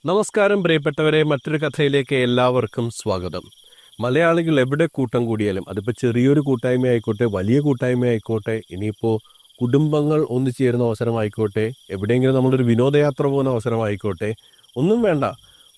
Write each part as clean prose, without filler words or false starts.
നമസ്കാരം പ്രിയപ്പെട്ടവരെ, മറ്റൊരു കഥയിലേക്ക് എല്ലാവർക്കും സ്വാഗതം. മലയാളികൾ എവിടെ കൂട്ടം കൂടിയാലും അതിപ്പോൾ ചെറിയൊരു കൂട്ടായ്മ ആയിക്കോട്ടെ, വലിയ കൂട്ടായ്മ ആയിക്കോട്ടെ, ഇനിയിപ്പോൾ കുടുംബങ്ങൾ ഒന്നിച്ചേരുന്ന അവസരമായിക്കോട്ടെ, എവിടെയെങ്കിലും നമ്മളൊരു വിനോദയാത്ര പോകുന്ന അവസരമായിക്കോട്ടെ, ഒന്നും വേണ്ട,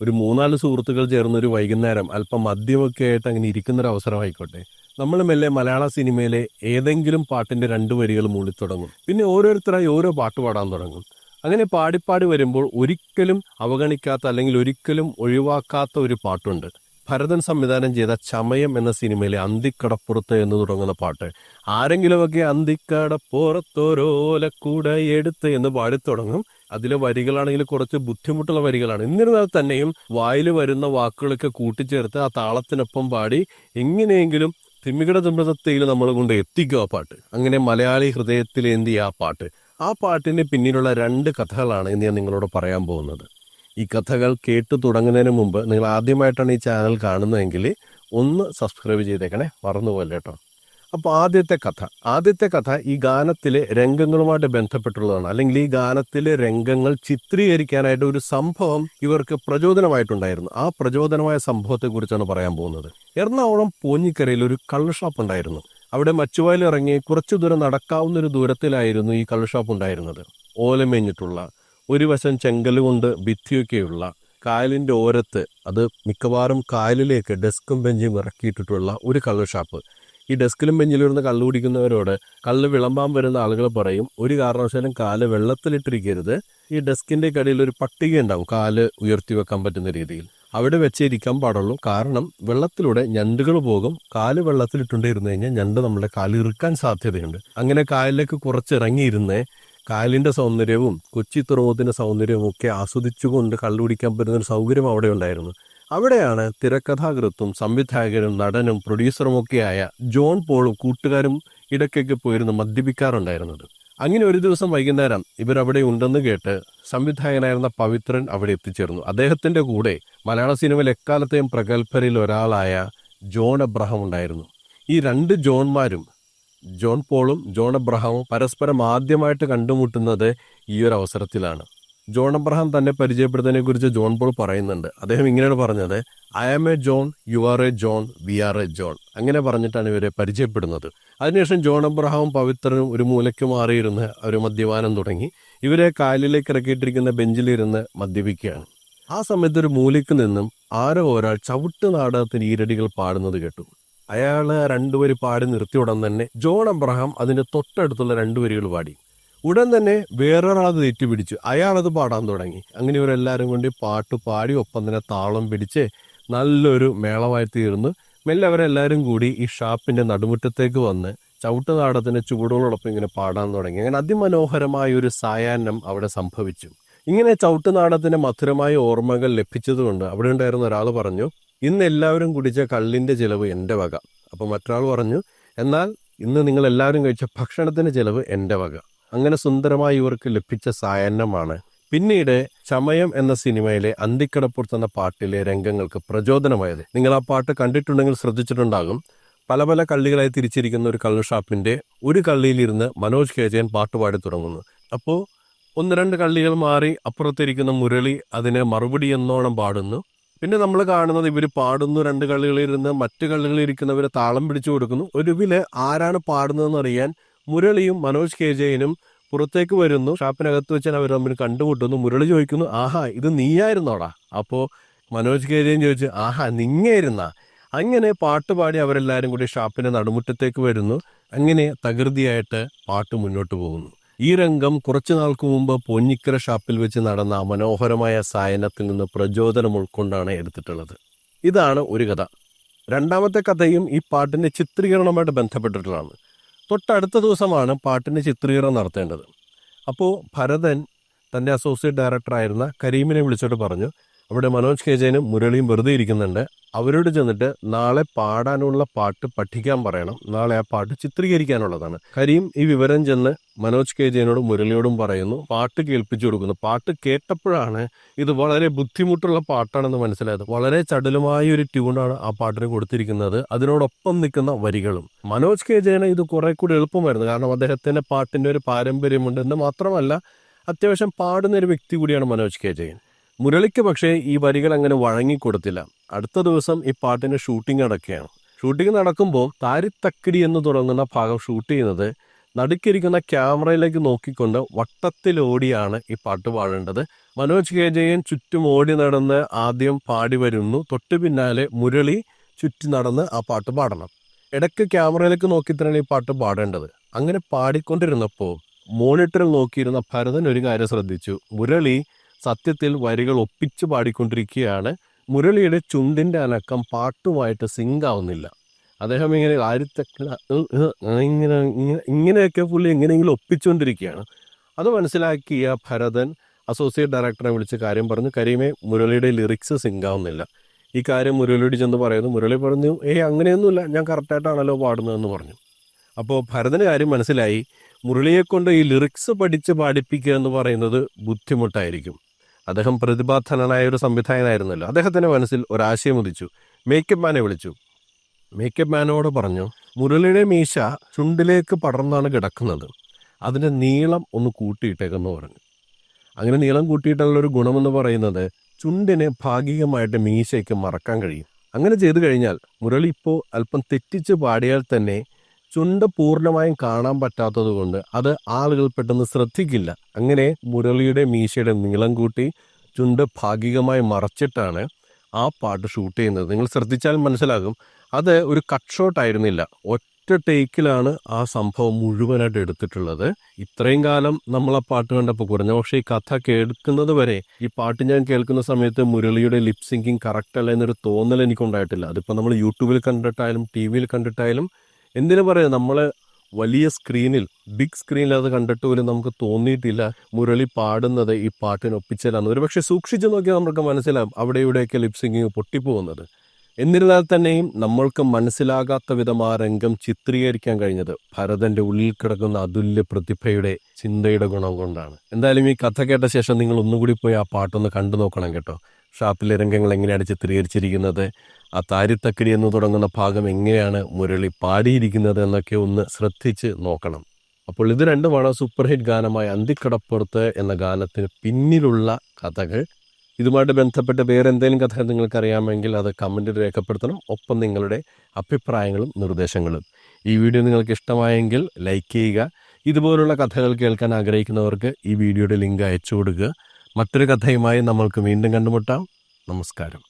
ഒരു മൂന്നാല് സുഹൃത്തുക്കൾ ചേർന്നൊരു വൈകുന്നേരം അല്പം മദ്യമൊക്കെ ആയിട്ട് അങ്ങനെ ഇരിക്കുന്നൊരു അവസരമായിക്കോട്ടെ, നമ്മൾ മെല്ലെ മലയാള സിനിമയിലെ ഏതെങ്കിലും പാട്ടിൻ്റെ രണ്ട് വരികൾ മൂളിത്തുടങ്ങും. പിന്നെ ഓരോരുത്തരായി ഓരോ പാട്ട് പാടാൻ തുടങ്ങും. അങ്ങനെ പാടിപ്പാടി വരുമ്പോൾ ഒരിക്കലും അവഗണിക്കാത്ത അല്ലെങ്കിൽ ഒരിക്കലും ഒഴിവാക്കാത്ത ഒരു പാട്ടുണ്ട്. ഭരതൻ സംവിധാനം ചെയ്ത ചമയം എന്ന സിനിമയിലെ അന്തിക്കടപ്പുറത്ത് എന്ന് തുടങ്ങുന്ന പാട്ട്. ആരെങ്കിലുമൊക്കെ അന്തിക്കടപ്പുറത്തോരോലക്കൂട എടുത്ത് എന്ന് പാടിത്തുടങ്ങും. അതിലെ വരികളാണെങ്കിൽ കുറച്ച് ബുദ്ധിമുട്ടുള്ള വരികളാണ്. എന്നിരുന്നാൽ തന്നെയും വായിൽ വരുന്ന വാക്കുകളൊക്കെ കൂട്ടിച്ചേർത്ത് ആ താളത്തിനൊപ്പം പാടി എങ്ങനെയെങ്കിലും തിമികട തിമൃതത്തിൽ നമ്മൾ കൊണ്ട് എത്തിക്കുക ആ പാട്ട്. അങ്ങനെ മലയാളി ഹൃദയത്തിലേന്തിയ ആ പാട്ട്. ആ പാട്ടിന് പിന്നിലുള്ള രണ്ട് കഥകളാണ് ഇന്ന് ഞാൻ നിങ്ങളോട് പറയാൻ പോകുന്നത്. ഈ കഥകൾ കേട്ടു തുടങ്ങുന്നതിന് മുമ്പ് നിങ്ങൾ ആദ്യമായിട്ടാണ് ഈ ചാനൽ കാണുന്നതെങ്കിൽ ഒന്ന് സബ്സ്ക്രൈബ് ചെയ്തേക്കണേ, മറന്നുപോലെ കേട്ടോ. അപ്പോൾ ആദ്യത്തെ കഥ ഈ ഗാനത്തിലെ രംഗങ്ങളുമായിട്ട് ബന്ധപ്പെട്ടുള്ളതാണ്. അല്ലെങ്കിൽ ഈ ഗാനത്തിലെ രംഗങ്ങൾ ചിത്രീകരിക്കാനായിട്ട് ഒരു സംഭവം ഇവർക്ക് പ്രചോദനമായിട്ടുണ്ടായിരുന്നു. ആ പ്രചോദനമായ സംഭവത്തെക്കുറിച്ചാണ് പറയാൻ പോകുന്നത്. എറണാകുളം പോഞ്ഞിക്കരയിൽ ഒരു കള്ള് ഷാപ്പ് ഉണ്ടായിരുന്നു. അവിടെ മച്ചുവായിൽ ഇറങ്ങി കുറച്ചു ദൂരം നടക്കാവുന്നൊരു ദൂരത്തിലായിരുന്നു ഈ കള്ള് ഷാപ്പ് ഉണ്ടായിരുന്നത്. ഓലമേഞ്ഞിട്ടുള്ള, ഒരു വശം ചെങ്കല് കൊണ്ട് ഭിത്തിയൊക്കെയുള്ള, കായലിൻ്റെ ഓരത്ത്, അത് മിക്കവാറും കായലിലേക്ക് ഡെസ്കും ബെഞ്ചും ഇറക്കിയിട്ടിട്ടുള്ള ഒരു കള്ള് ഷാപ്പ്. ഈ ഡെസ്കിലും ബെഞ്ചിലിരുന്ന് കള്ള് കുടിക്കുന്നവരോട് കള്ള് വിളമ്പാൻ വരുന്ന ആളുകൾ പറയും, ഒരു കാരണവശാലും കാല് വെള്ളത്തിലിട്ടിരിക്കരുത്. ഈ ഡെസ്കിൻ്റെ കടിയിൽ ഒരു പട്ടിക ഉണ്ടാവും, കാല് ഉയർത്തി വെക്കാൻ പറ്റുന്ന രീതിയിൽ. അവിടെ വെച്ചേ ഇരിക്കാൻ പാടുള്ളൂ. കാരണം വെള്ളത്തിലൂടെ ഞണ്ടുകൾ പോകും. കാല് വെള്ളത്തിലിട്ടുകൊണ്ടിരുന്നു കഴിഞ്ഞാൽ ഞണ്ട് നമ്മുടെ കാല് ഇറുക്കാൻ സാധ്യതയുണ്ട്. അങ്ങനെ കായലിലേക്ക് കുറച്ചിറങ്ങിയിരുന്ന് കായലിൻ്റെ സൗന്ദര്യവും കൊച്ചി തുറമുഖത്തിൻ്റെ സൗന്ദര്യവും ഒക്കെ ആസ്വദിച്ചുകൊണ്ട് കള്ളു കുടിക്കാൻ പറ്റുന്നൊരു സൗകര്യം അവിടെ ഉണ്ടായിരുന്നു. അവിടെയാണ് തിരക്കഥാകൃത്തും സംവിധായകനും നടനും പ്രൊഡ്യൂസറുമൊക്കെയായ ജോൺ പോളും കൂട്ടുകാരും ഇടയ്ക്കൊക്കെ പോയിരുന്ന് മദ്യപിക്കാറുണ്ടായിരുന്നത്. അങ്ങനെ ഒരു ദിവസം വൈകുന്നേരം ഇവരവിടെ ഉണ്ടെന്ന് കേട്ട് സംവിധായകനായിരുന്ന പവിത്രൻ അവിടെ എത്തിച്ചേർന്നു. അദ്ദേഹത്തിൻ്റെ കൂടെ മലയാള സിനിമയിൽ എക്കാലത്തെയും പ്രഗത്ഭരിൽ ഒരാളായ ജോൺ എബ്രഹാം ഉണ്ടായിരുന്നു. ഈ രണ്ട് ജോൺമാരും, ജോൺ പോളും ജോൺ എബ്രഹാമും പരസ്പരം ആദ്യമായിട്ട് കണ്ടുമുട്ടുന്നത് ഈ ഒരു അവസരത്തിലാണ്. ജോൺ എബ്രഹാം തന്നെ പരിചയപ്പെടുന്നതിനെ കുറിച്ച് ജോൺ പോൾ പറയുന്നുണ്ട്. അദ്ദേഹം ഇങ്ങനെയാണ് പറഞ്ഞത്: I am a John, you are a John, we are a John. അങ്ങനെ പറഞ്ഞിട്ടാണ് ഇവരെ പരിചയപ്പെടുന്നത്. അതിനുശേഷം ജോൺ എബ്രഹാമും പവിത്രനും ഒരു മൂലയ്ക്ക് മാറിയിരുന്ന് അവർ മദ്യപാനം തുടങ്ങി. ഇവരെ കായലിലേക്ക് ഇറക്കിയിട്ടിരിക്കുന്ന ബെഞ്ചിലിരുന്ന് മദ്യപിക്കുകയാണ്. ആ സമയത്ത് ഒരു മൂലയ്ക്ക് നിന്നും ആരോ ഒരാൾ ചവിട്ട് നാടകത്തിന് ഈരടികൾ പാടുന്നത് കേട്ടു. അയാൾ രണ്ടുപേര് പാടി നിർത്തിയ ഉടൻ തന്നെ ജോൺ എബ്രഹാം അതിൻ്റെ തൊട്ടടുത്തുള്ള രണ്ടുപേരുകൾ പാടി. ഉടൻ തന്നെ വേറൊരാളത് തെറ്റുപിടിച്ചു, അയാളത് പാടാൻ തുടങ്ങി. അങ്ങനെ ഇവരെല്ലാവരും കൊണ്ട് പാട്ട് പാടി ഒപ്പം തന്നെ താളം പിടിച്ച് നല്ലൊരു മേളമായി തീർന്നു. മെല്ലെ അവരെല്ലാവരും കൂടി ഈ ഷാപ്പിൻ്റെ നടുമുറ്റത്തേക്ക് വന്ന് ചവിട്ടുനാടത്തിൻ്റെ ചുവടുകളോടൊപ്പം ഇങ്ങനെ പാടാൻ തുടങ്ങി. അങ്ങനെ അതിമനോഹരമായ ഒരു സായാഹ്നം അവിടെ സംഭവിച്ചു. ഇങ്ങനെ ചവിട്ടുനാടത്തിൻ്റെ മധുരമായ ഓർമ്മകൾ ലഭിച്ചതുകൊണ്ട് അവിടെ ഉണ്ടായിരുന്ന ഒരാൾ പറഞ്ഞു, ഇന്ന് എല്ലാവരും കുടിച്ച കള്ളിൻ്റെ ചിലവ് എൻ്റെ വക. അപ്പോൾ മറ്റൊരാൾ പറഞ്ഞു, എന്നാൽ ഇന്ന് നിങ്ങൾ എല്ലാവരും കഴിച്ച ഭക്ഷണത്തിൻ്റെ ചിലവ് എൻ്റെ വക. അങ്ങനെ സുന്ദരമായി ഇവർക്ക് ലഭിച്ച സായാഹ്നമാണ് പിന്നീട് ചമയം എന്ന സിനിമയിലെ അന്തിക്കടപ്പുറത്ത് എന്ന പാട്ടിലെ രംഗങ്ങൾക്ക് പ്രചോദനമായത്. നിങ്ങൾ ആ പാട്ട് കണ്ടിട്ടുണ്ടെങ്കിൽ ശ്രദ്ധിച്ചിട്ടുണ്ടാകും. പല പല കള്ളികളായി തിരിച്ചിരിക്കുന്ന ഒരു കള്ള് ഷാപ്പിൻ്റെ ഒരു കള്ളിയിലിരുന്ന് മനോജ് കെ ജയൻ പാട്ട് പാടി തുടങ്ങുന്നു. അപ്പോൾ ഒന്ന് രണ്ട് കള്ളികൾ മാറി അപ്പുറത്തിരിക്കുന്ന മുരളി അതിന് മറുപടി എന്നോണം പാടുന്നു. പിന്നെ നമ്മൾ കാണുന്നത് ഇവർ പാടുന്നു, രണ്ട് കള്ളികളിലിരുന്ന് മറ്റു കള്ളികളിലിരിക്കുന്നവരെ താളം പിടിച്ചു കൊടുക്കുന്നു. ഒടുവിൽ ആരാണ് പാടുന്നതെന്ന് അറിയാൻ മുരളിയും മനോജ് കെ ജയനും പുറത്തേക്ക് വരുന്നു. ഷാപ്പിനകത്ത് വെച്ചാൽ അവർ തമ്മിൽ കണ്ടുമുട്ടുന്നു. മുരളി ചോദിക്കുന്നു, ആഹാ ഇത് നീയായിരുന്നോടാ? അപ്പോൾ മനോജ് കെ ജയൻ ചോദിച്ചു, ആഹാ നിങ്ങായിരുന്നാ? അങ്ങനെ പാട്ട് പാടി അവരെല്ലാവരും കൂടി ഷാപ്പിൻ്റെ നടുമുറ്റത്തേക്ക് വരുന്നു. അങ്ങനെ തകൃതിയായിട്ട് പാട്ട് മുന്നോട്ട് പോകുന്നു. ഈ രംഗം കുറച്ചു നാൾക്ക് മുമ്പ് പൊന്നിക്കര ഷാപ്പിൽ വെച്ച് നടന്ന മനോഹരമായ സായനത്തിൽ നിന്ന് പ്രചോദനം ഉൾക്കൊണ്ടാണ് എടുത്തിട്ടുള്ളത്. ഇതാണ് ഒരു കഥ. രണ്ടാമത്തെ കഥയും ഈ പാട്ടിൻ്റെ ചിത്രീകരണവുമായിട്ട് ബന്ധപ്പെട്ടിട്ടുള്ളതാണ്. തൊട്ടടുത്ത ദിവസമാണ് പാട്ടിൻ്റെ ചിത്രീകരണം നടത്തേണ്ടത്. അപ്പോൾ ഭരതൻ തൻ്റെ അസോസിയേറ്റ് ഡയറക്ടറായിരുന്ന കരീമിനെ വിളിച്ചിട്ട് പറഞ്ഞു, അവിടെ മനോജ് കെ ജയനും മുരളിയും വെറുതെ ഇരിക്കുന്നുണ്ട്, അവരോട് ചെന്നിട്ട് നാളെ പാടാനുള്ള പാട്ട് പഠിക്കാൻ പറയണം, നാളെ ആ പാട്ട് ചിത്രീകരിക്കാനുള്ളതാണ്. കരീം ഈ വിവരം ചെന്ന് മനോജ് കെ ജയനോടും മുരളിയോടും പറയുന്നു. പാട്ട് കേൾപ്പിച്ചു കൊടുക്കുന്നു. പാട്ട് കേട്ടപ്പോഴാണ് ഇത് വളരെ ബുദ്ധിമുട്ടുള്ള പാട്ടാണെന്ന് മനസ്സിലായത്. വളരെ ചടുലമായ ഒരു ട്യൂണാണ് ആ പാട്ടിന് കൊടുത്തിരിക്കുന്നത്, അതിനോടൊപ്പം നിൽക്കുന്ന വരികളും. മനോജ് കെ ജയന് ഇത് കുറെ കൂടി എളുപ്പമായിരുന്നു. കാരണം അദ്ദേഹത്തിൻ്റെ പാട്ടിൻ്റെ ഒരു പാരമ്പര്യമുണ്ട് എന്ന് മാത്രമല്ല, അത്യാവശ്യം പാടുന്ന ഒരു വ്യക്തി കൂടിയാണ് മനോജ് കെ ജയൻ. മുരളിക്ക് പക്ഷേ ഈ വരികൾ അങ്ങനെ വഴങ്ങിക്കൊടുത്തില്ല. അടുത്ത ദിവസം ഈ പാട്ടിന് ഷൂട്ടിംഗ് നടക്കുകയാണ്. ഷൂട്ടിംഗ് നടക്കുമ്പോൾ താരിത്തക്കിടി എന്ന് തുടങ്ങുന്ന ഭാഗം ഷൂട്ട് ചെയ്യുന്നത് നടുക്കിരിക്കുന്ന ക്യാമറയിലേക്ക് നോക്കിക്കൊണ്ട് വട്ടത്തിലോടിയാണ് ഈ പാട്ട് പാടേണ്ടത്. മനോജ് കെ ജയൻ ചുറ്റും ഓടി നടന്ന് ആദ്യം പാടി വരുന്നു. തൊട്ടു പിന്നാലെ മുരളി ചുറ്റി നടന്ന് ആ പാട്ട് പാടണം. ഇടയ്ക്ക് ക്യാമറയിലേക്ക് നോക്കി തന്നെയാണ് ഈ പാട്ട് പാടേണ്ടത്. അങ്ങനെ പാടിക്കൊണ്ടിരുന്നപ്പോൾ മോണിറ്ററിൽ നോക്കിയിരുന്ന ഭരതൻ ഒരു കാര്യം ശ്രദ്ധിച്ചു. മുരളി സത്യത്തിൽ വരികൾ ഒപ്പിച്ച് പാടിക്കൊണ്ടിരിക്കുകയാണ്. മുരളിയുടെ ചുണ്ടിൻ്റെ അനക്കം പാട്ടുമായിട്ട് സിങ്ക് ആവുന്നില്ല. അദ്ദേഹം ഇങ്ങനെ ഇങ്ങനെയൊക്കെ പുള്ളി എങ്ങനെയെങ്കിലും ഒപ്പിച്ചുകൊണ്ടിരിക്കുകയാണ്. അത് മനസ്സിലാക്കിയ ഭരതൻ അസോസിയേറ്റ് ഡയറക്ടറെ വിളിച്ച് കാര്യം പറഞ്ഞു. കരീമേ, മുരളിയുടെ ലിറിക്സ് സിങ്ക് ആവുന്നില്ല. ഈ കാര്യം മുരളിയോട് ചെന്ന് പറയുന്നു. മുരളി പറഞ്ഞു, അങ്ങനെയൊന്നുമില്ല, ഞാൻ കറക്റ്റായിട്ടാണല്ലോ പാടുന്നതെന്ന് പറഞ്ഞു. അപ്പോൾ ഭരതന് കാര്യം മനസ്സിലായി. മുരളിയെക്കൊണ്ട് ഈ ലിറിക്സ് പഠിച്ച് പാടിപ്പിക്കുക എന്ന് പറയുന്നത് ബുദ്ധിമുട്ടായിരിക്കും. അദ്ദേഹം പ്രതിഭാധനനായ ഒരു സംവിധായകനായിരുന്നല്ലോ. അദ്ദേഹത്തിൻ്റെ മനസ്സിൽ ഒരാശയം ഉദിച്ചു. മേക്കപ്പ് മാനെ വിളിച്ചു. മേക്കപ്പ് മാനോട് പറഞ്ഞു, മുരളിയുടെ മീശ ചുണ്ടിലേക്ക് പടർന്നാണ് കിടക്കുന്നത്, അതിൻ്റെ നീളം ഒന്ന് കൂട്ടിയിട്ടേക്കെന്ന് പറഞ്ഞു. അങ്ങനെ നീളം കൂട്ടിയിട്ടുള്ളൊരു ഗുണമെന്ന് പറയുന്നത് ചുണ്ടിനെ ഭാഗികമായിട്ട് മീശയ്ക്ക് മറക്കാൻ കഴിയും. അങ്ങനെ ചെയ്തു കഴിഞ്ഞാൽ മുരളി ഇപ്പോൾ അല്പം തെറ്റിച്ച് പാടിയാൽ തന്നെ ചുണ്ട് പൂർണ്ണമായും കാണാൻ പറ്റാത്തത് കൊണ്ട് അത് ആളുകൾ പെട്ടെന്ന് ശ്രദ്ധിക്കില്ല. അങ്ങനെ മുരളിയുടെ മീശയുടെ നീളം കൂട്ടി ചുണ്ട് ഭാഗികമായി മറച്ചിട്ടാണ് ആ പാട്ട് ഷൂട്ട് ചെയ്യുന്നത്. നിങ്ങൾ ശ്രദ്ധിച്ചാൽ മനസ്സിലാകും, അത് ഒരു കട്ട് ഷോട്ട് ആയിരുന്നില്ല. ഒറ്റ ടേക്കിലാണ് ആ സംഭവം മുഴുവനായിട്ട് എടുത്തിട്ടുള്ളത്. ഇത്രയും കാലം നമ്മൾ ആ പാട്ട് കണ്ടപ്പോൾ കുറഞ്ഞ, പക്ഷേ ഈ കഥ കേൾക്കുന്നത് വരെ ഈ പാട്ട് ഞാൻ കേൾക്കുന്ന സമയത്ത് മുരളിയുടെ ലിപ് സിങ്കിങ് കറക്റ്റ് അല്ല എന്നൊരു തോന്നൽ എനിക്കുണ്ടായിട്ടില്ല. അതിപ്പോൾ നമ്മൾ യൂട്യൂബിൽ കണ്ടിട്ടായാലും ടി വിയിൽ കണ്ടിട്ടായാലും എന്തിനു പറയാം, നമ്മൾ വലിയ സ്ക്രീനിൽ, ബിഗ് സ്ക്രീനിൽ അത് കണ്ടിട്ട് പോലും നമുക്ക് തോന്നിയിട്ടില്ല മുരളി പാടുന്നത് ഈ പാട്ടിനൊപ്പിച്ചാലാണ്. ഒരു പക്ഷേ സൂക്ഷിച്ച് നോക്കിയാൽ നമുക്ക് മനസ്സിലാകും അവിടെ ഇവിടെയൊക്കെ ലിപ് സിങ്കിങ് പൊട്ടിപ്പോകുന്നത്. എന്നിരുന്നാൽ തന്നെയും നമ്മൾക്ക് മനസ്സിലാകാത്ത വിധം ആ രംഗം ചിത്രീകരിക്കാൻ കഴിഞ്ഞത് ഭരതൻ്റെ ഉള്ളിൽ കിടക്കുന്ന അതുല്യ പ്രതിഭയുടെ ചിന്തയുടെ ഗുണം കൊണ്ടാണ്. എന്തായാലും ഈ കഥ കേട്ട ശേഷം നിങ്ങൾ ഒന്നുകൂടി പോയി ആ പാട്ടൊന്ന് കണ്ടു നോക്കണം കേട്ടോ. ഷാപ്പിലെ രംഗങ്ങൾ എങ്ങനെയാണ് ചിത്രീകരിച്ചിരിക്കുന്നത്, ആ താരിത്തക്കിടി എന്ന് തുടങ്ങുന്ന ഭാഗം എങ്ങനെയാണ് മുരളി പാടിയിരിക്കുന്നത് എന്നൊക്കെ ഒന്ന് ശ്രദ്ധിച്ച് നോക്കണം. അപ്പോൾ ഇത് രണ്ടുമാണ് സൂപ്പർ ഹിറ്റ് ഗാനമായ അന്തിക്കടപ്പുറത്ത് എന്ന ഗാനത്തിന് പിന്നിലുള്ള കഥകൾ. ഇതുമായിട്ട് ബന്ധപ്പെട്ട് വേറെ എന്തെങ്കിലും കഥ നിങ്ങൾക്കറിയാമെങ്കിൽ അത് കമൻറ്റിൽ രേഖപ്പെടുത്തണം. ഒപ്പം നിങ്ങളുടെ അഭിപ്രായങ്ങളും നിർദ്ദേശങ്ങളും. ഈ വീഡിയോ നിങ്ങൾക്ക് ഇഷ്ടമായെങ്കിൽ ലൈക്ക് ചെയ്യുക. ഇതുപോലുള്ള കഥകൾ കേൾക്കാൻ ആഗ്രഹിക്കുന്നവർക്ക് ഈ വീഡിയോയുടെ ലിങ്ക് അയച്ചു കൊടുക്കുക. മറ്റൊരു കഥയുമായി നമ്മൾക്ക് വീണ്ടും കണ്ടുമുട്ടാം. നമസ്കാരം.